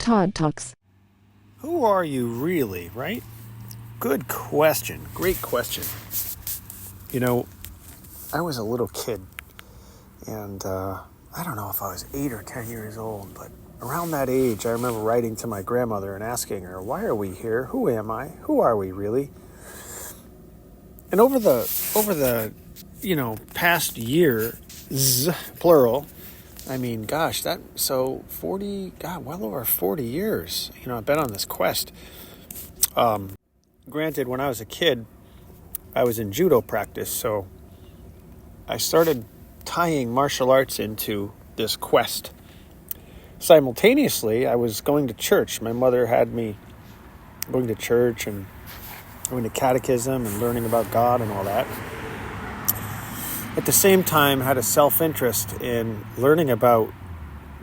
Todd Talks. Who are you really, right? Good question. Great question. You know, I was a little kid, and I don't know if I was 8 or 10 years old, but around that age, I remember writing to my grandmother and asking her, why are we here? Who am I? Who are we really? And over the past year, plural, I mean, gosh, well over 40 years, I've been on this quest. Granted, when I was a kid, I was in judo practice, so I started tying martial arts into this quest. Simultaneously, I was going to church. My mother had me going to church and going to catechism and learning about God and all that. At the same time, had a self-interest in learning about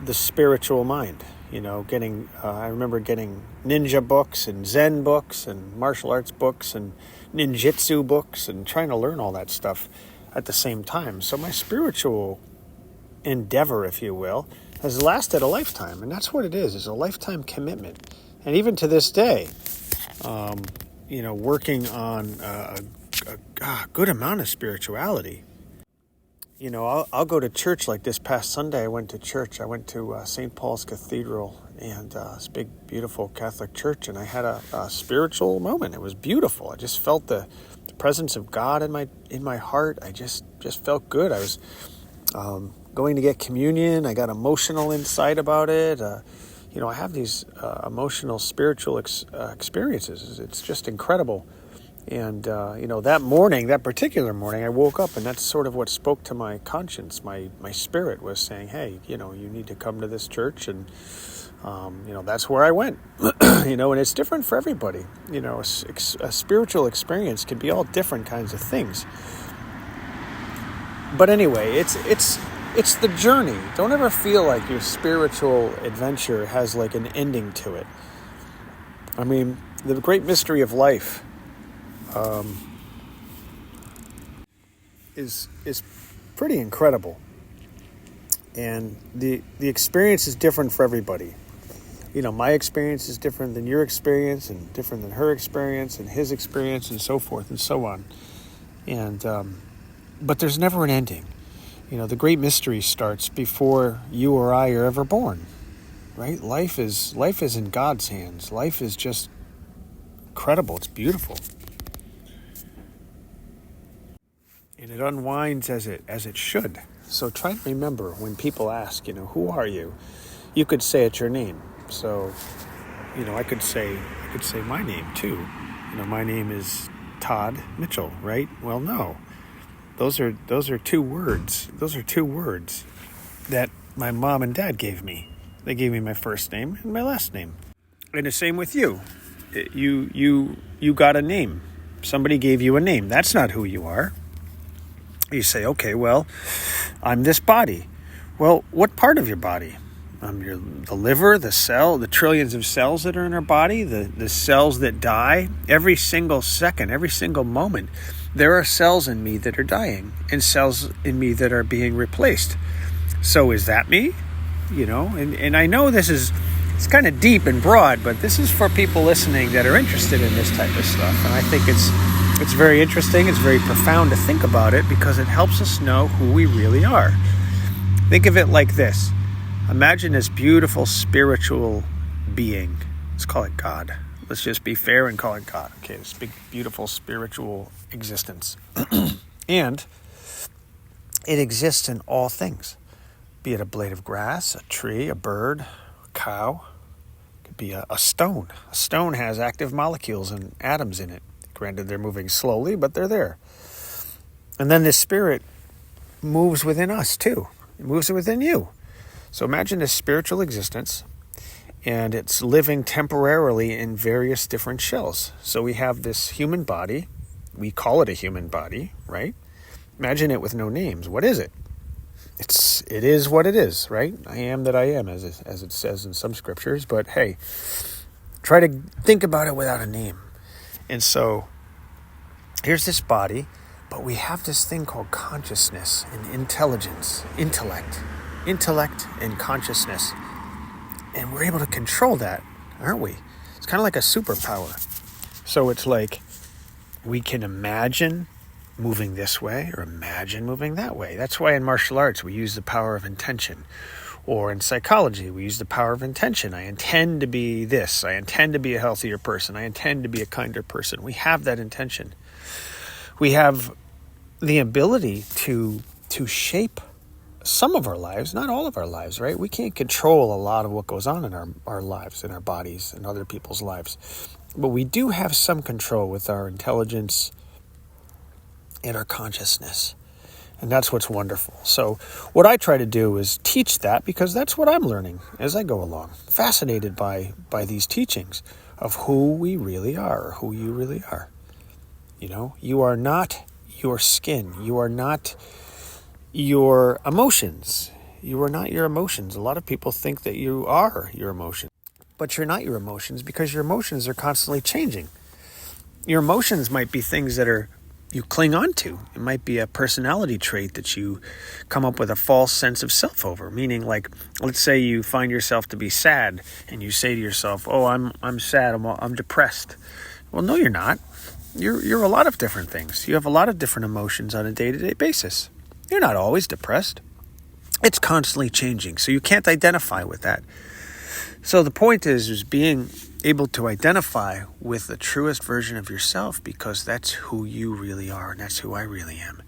the spiritual mind. I remember getting ninja books and Zen books and martial arts books and ninjutsu books and trying to learn all that stuff at the same time. So my spiritual endeavor, if you will, has lasted a lifetime. And that's what it is. It's a lifetime commitment. And even to this day, working on a good amount of spirituality. I'll go to church like this past Sunday. I went to church. I went to St. Paul's Cathedral, and it's a big, beautiful Catholic church, and I had a spiritual moment. It was beautiful. I just felt the presence of God in my heart. I just felt good. I was going to get communion. I got emotional inside about it. I have these emotional, spiritual experiences. It's just incredible. And, that particular morning, I woke up, and that's sort of what spoke to my conscience. My spirit was saying, hey, you need to come to this church, and, that's where I went. And it's different for everybody. A spiritual experience can be all different kinds of things. But anyway, it's the journey. Don't ever feel like your spiritual adventure has like an ending to it. I mean, the great mystery of life is pretty incredible, and the experience is different for everybody. My experience is different than your experience, and different than her experience, and his experience, and so forth and so on. And but there's never an ending. The great mystery starts before you or I are ever born, right? Life is in God's hands. Life is just incredible. It's beautiful. And it unwinds as it should. So try to remember when people ask, who are you? You could say it's your name. So, I could say my name too. My name is Todd Mitchell, right? Well, no. Those are two words. Those are two words that my mom and dad gave me. They gave me my first name and my last name. And the same with you. You got a name. Somebody gave you a name. That's not who you are. You say, okay, well, I'm this body. Well, what part of your body? The liver, the cell, the trillions of cells that are in our body, the cells that die. Every single second, every single moment, there are cells in me that are dying and cells in me that are being replaced. So is that me? And I know it's kind of deep and broad, but this is for people listening that are interested in this type of stuff. And I think it's very interesting. It's very profound to think about it because it helps us know who we really are. Think of it like this. Imagine this beautiful spiritual being. Let's call it God. Let's just be fair and call it God. Okay, this big, beautiful spiritual existence. And it exists in all things. Be it a blade of grass, a tree, a bird, a cow. It could be a stone. A stone has active molecules and atoms in it. Granted, they're moving slowly, but they're there. And then this spirit moves within us too. It moves within you. So imagine this spiritual existence, and it's living temporarily in various different shells. So we have this human body. We call it a human body, right? Imagine it with no names. What is it? It is what it is, right? I am that I am, as it says in some scriptures. But hey, try to think about it without a name. And so here's this body, but we have this thing called consciousness and intelligence, intellect and consciousness. And we're able to control that, aren't we? It's kind of like a superpower. So it's like we can imagine moving this way or imagine moving that way. That's why in martial arts we use the power of intention. Or in psychology, we use the power of intention. I intend to be this. I intend to be a healthier person. I intend to be a kinder person. We have that intention. We have the ability to shape some of our lives, not all of our lives, right? We can't control a lot of what goes on in our lives, in our bodies, and other people's lives. But we do have some control with our intelligence and our consciousness. And that's what's wonderful. So what I try to do is teach that, because that's what I'm learning as I go along. Fascinated by these teachings of who we really are, or who you really are. You know, you are not your skin. You are not your emotions. You are not your emotions. A lot of people think that you are your emotions. But you're not your emotions, because your emotions are constantly changing. Your emotions might be things that you cling on to. It might be a personality trait that you come up with a false sense of self over. Meaning, like, let's say you find yourself to be sad, and you say to yourself, "Oh, I'm sad. I'm depressed." Well, no, you're not. You're a lot of different things. You have a lot of different emotions on a day-to-day basis. You're not always depressed. It's constantly changing, so you can't identify with that. So the point is being able to identify with the truest version of yourself, because that's who you really are, and that's who I really am.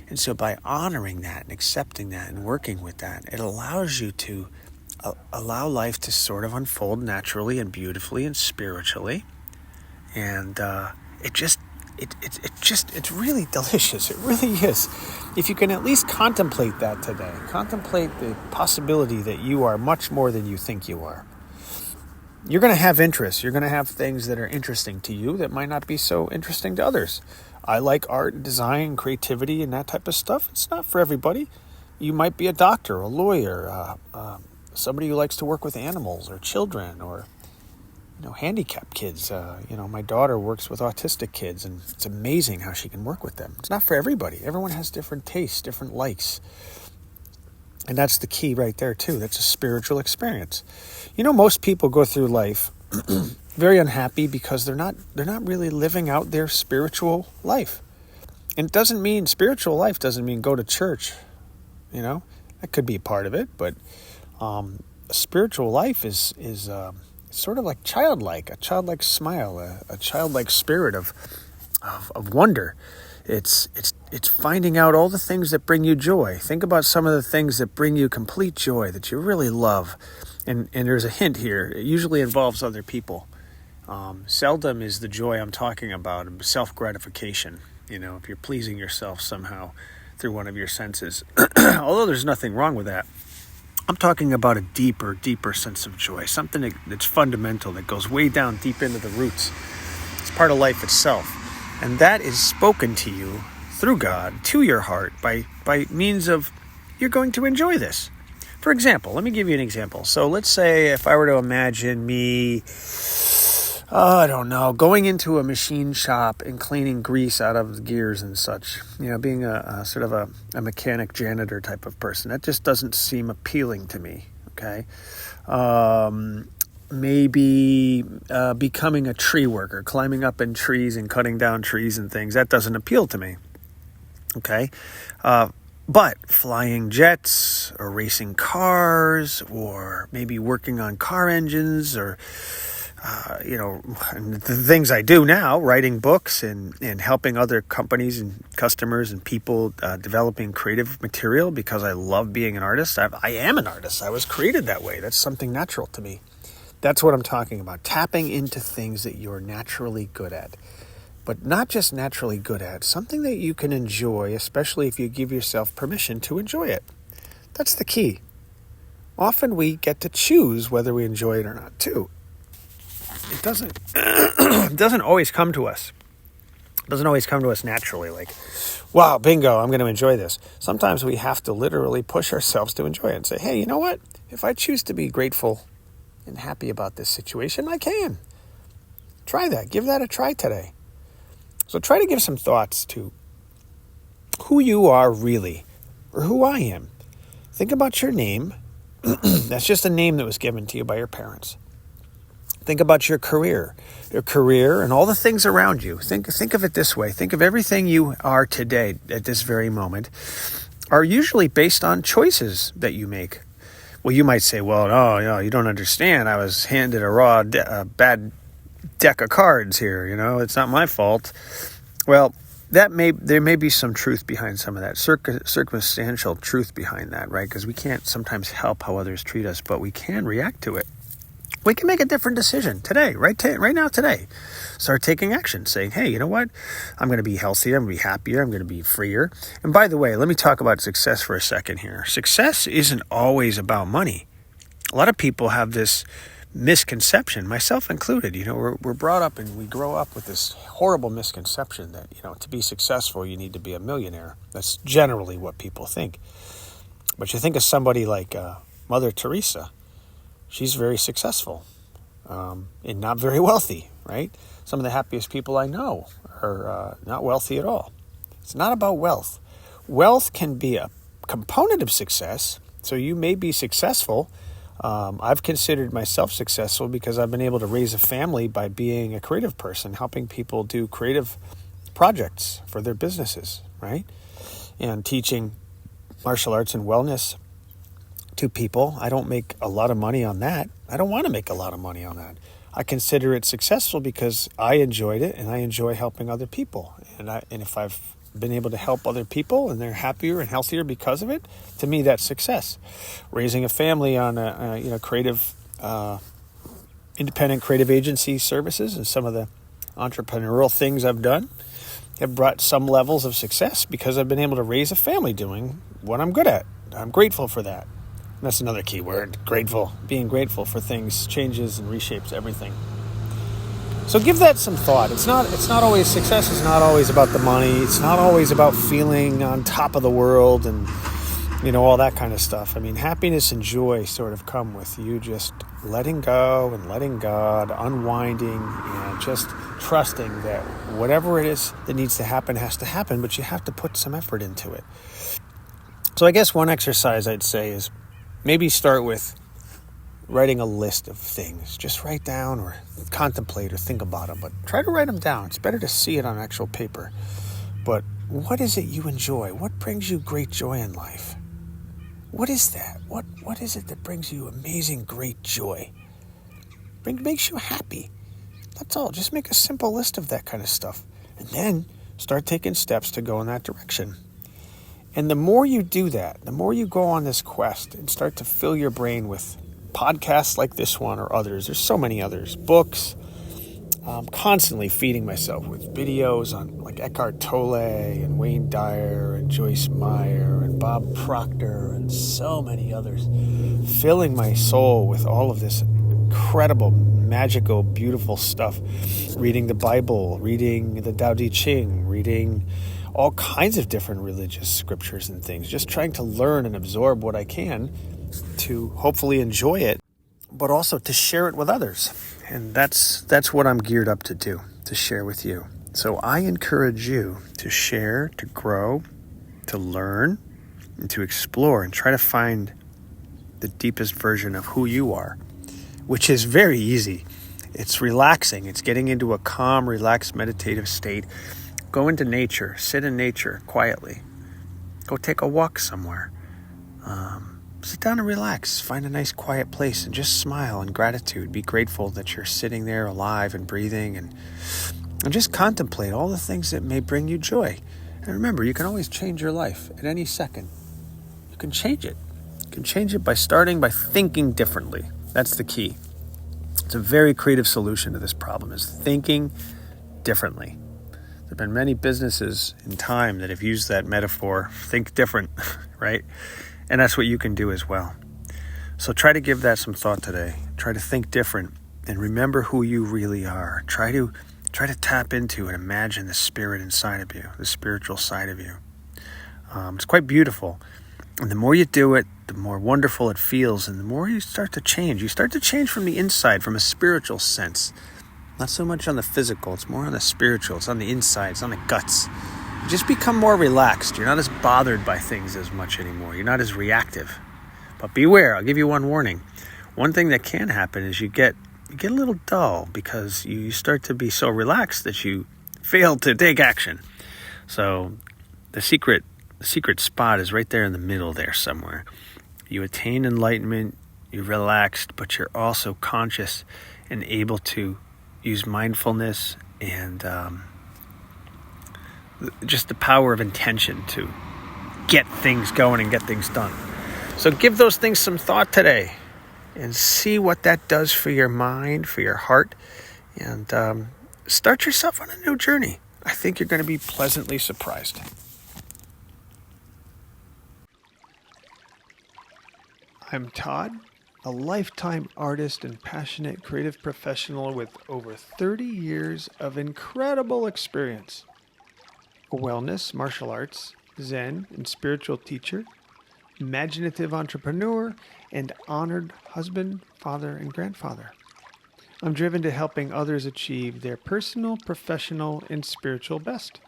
And so by honoring that and accepting that and working with that, it allows you to allow life to sort of unfold naturally and beautifully and spiritually. And it's really delicious. It really is. If you can at least contemplate that today, contemplate the possibility that you are much more than you think you are. You're going to have interests. You're going to have things that are interesting to you that might not be so interesting to others. I like art and design, creativity, and that type of stuff. It's not for everybody. You might be a doctor, a lawyer, somebody who likes to work with animals or children, or handicapped kids. My daughter works with autistic kids, and it's amazing how she can work with them. It's not for everybody. Everyone has different tastes, different likes. And that's the key right there, too. That's a spiritual experience. Most people go through life very unhappy because they're not really living out their spiritual life. And spiritual life doesn't mean go to church. That could be a part of it, but a spiritual life is sort of like a childlike smile, a childlike spirit of wonder. It's finding out all the things that bring you joy. Think about some of the things that bring you complete joy, that you really love. And there's a hint here. It usually involves other people. Seldom is the joy I'm talking about self-gratification. If you're pleasing yourself somehow through one of your senses. Although there's nothing wrong with that. I'm talking about a deeper sense of joy. Something that's fundamental, that goes way down deep into the roots. It's part of life itself. And that is spoken to you through God, to your heart, by means of you're going to enjoy this. For example, let me give you an example. So let's say if I were to imagine me, going into a machine shop and cleaning grease out of the gears and such, being a sort of a mechanic janitor type of person. That just doesn't seem appealing to me, okay? Maybe becoming a tree worker, climbing up in trees and cutting down trees and things. That doesn't appeal to me, okay? But flying jets or racing cars, or maybe working on car engines, or and the things I do now, writing books and helping other companies and customers and people developing creative material, because I love being an artist. I am an artist. I was created that way. That's something natural to me. That's what I'm talking about. Tapping into things that you're naturally good at. But not just naturally good at, something that you can enjoy, especially if you give yourself permission to enjoy it. That's the key. Often we get to choose whether we enjoy it or not, too. It doesn't always come to us. It doesn't always come to us naturally, like, wow, bingo, I'm going to enjoy this. Sometimes we have to literally push ourselves to enjoy it and say, hey, you know what? If I choose to be grateful and happy about this situation, I can. Try that. Give that a try today. So try to give some thoughts to who you are really, or who I am. Think about your name. That's just a name that was given to you by your parents. Think about your career and all the things around you. Think of it this way. Think of everything you are today at this very moment are usually based on choices that you make. Well, you might say, well, no, you don't understand. I was handed a bad deck of cards here. It's not my fault. Well, there may be some truth behind some of that, circumstantial truth behind that, right? Because we can't sometimes help how others treat us, but we can react to it. We can make a different decision today, right now, today. Start taking action, saying, hey, you know what? I'm going to be healthier, I'm going to be happier, I'm going to be freer. And by the way, let me talk about success for a second here. Success isn't always about money. A lot of people have this misconception, myself included. We're brought up and we grow up with this horrible misconception that, to be successful, you need to be a millionaire. That's generally what people think. But you think of somebody like Mother Teresa. She's very successful and not very wealthy, right? Some of the happiest people I know are not wealthy at all. It's not about wealth. Wealth can be a component of success, so you may be successful. I've considered myself successful because I've been able to raise a family by being a creative person, helping people do creative projects for their businesses, right? And teaching martial arts and wellness to people. I don't make a lot of money on that. I don't want to make a lot of money on that. I consider it successful because I enjoyed it and I enjoy helping other people. And if I've been able to help other people and they're happier and healthier because of it, to me that's success. Raising a family on creative, independent creative agency services and some of the entrepreneurial things I've done have brought some levels of success because I've been able to raise a family doing what I'm good at. I'm grateful for that. That's another key word, grateful. Being grateful for things changes and reshapes everything. So give that some thought. It's not always, success is not always about the money. It's not always about feeling on top of the world and, all that kind of stuff. I mean, happiness and joy sort of come with you just letting go and letting God, unwinding and just trusting that whatever it is that needs to happen has to happen, but you have to put some effort into it. So I guess one exercise I'd say is maybe start with writing a list of things. Just write down or contemplate or think about them, but try to write them down. It's better to see it on actual paper. But what is it you enjoy? What brings you great joy in life? What is that? What is it that brings you amazing, great joy? Makes you happy. That's all. Just make a simple list of that kind of stuff. And then start taking steps to go in that direction. And the more you do that, the more you go on this quest and start to fill your brain with podcasts like this one or others. There's so many others. Books. I'm constantly feeding myself with videos on like Eckhart Tolle and Wayne Dyer and Joyce Meyer and Bob Proctor and so many others. Filling my soul with all of this incredible, magical, beautiful stuff. Reading the Bible, reading the Tao Te Ching, reading all kinds of different religious scriptures and things. Just trying to learn and absorb what I can to hopefully enjoy it, but also to share it with others. And that's what I'm geared up to do, to share with you. So I encourage you to share, to grow, to learn, and to explore and try to find the deepest version of who you are, which is very easy. It's relaxing. It's getting into a calm, relaxed, meditative state. Go into nature, sit in nature quietly. Go take a walk somewhere. Sit down and relax. Find a nice quiet place and just smile in gratitude. Be grateful that you're sitting there alive and breathing and just contemplate all the things that may bring you joy. And remember, you can always change your life at any second. You can change it. You can change it by starting by thinking differently. That's the key. It's a very creative solution to this problem, is thinking differently. There have been many businesses in time that have used that metaphor, think different, right? And that's what you can do as well. So try to give that some thought today. Try to think different and remember who you really are. Try to tap into and imagine the spirit inside of you, the spiritual side of you. It's quite beautiful. And the more you do it, the more wonderful it feels, and the more you start to change. You start to change from the inside, from a spiritual sense. Not so much on the physical, it's more on the spiritual. It's on the inside, it's on the guts. You just become more relaxed. You're not as bothered by things as much anymore. You're not as reactive. But beware, I'll give you one warning. One thing that can happen is you get a little dull because you start to be so relaxed that you fail to take action. So the secret spot is right there in the middle there somewhere. You attain enlightenment, you're relaxed, but you're also conscious and able to use mindfulness and just the power of intention to get things going and get things done. So give those things some thought today and see what that does for your mind, for your heart, and start yourself on a new journey. I think you're going to be pleasantly surprised. I'm Todd, a lifetime artist and passionate creative professional with over 30 years of incredible experience. A wellness, martial arts, Zen, and spiritual teacher, imaginative entrepreneur, and honored husband, father, and grandfather. I'm driven to helping others achieve their personal, professional, and spiritual best.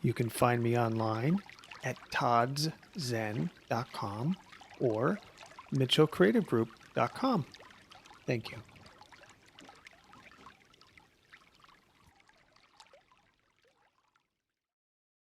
You can find me online at todd'szen.com or mitchellcreativegroup.com. Thank you.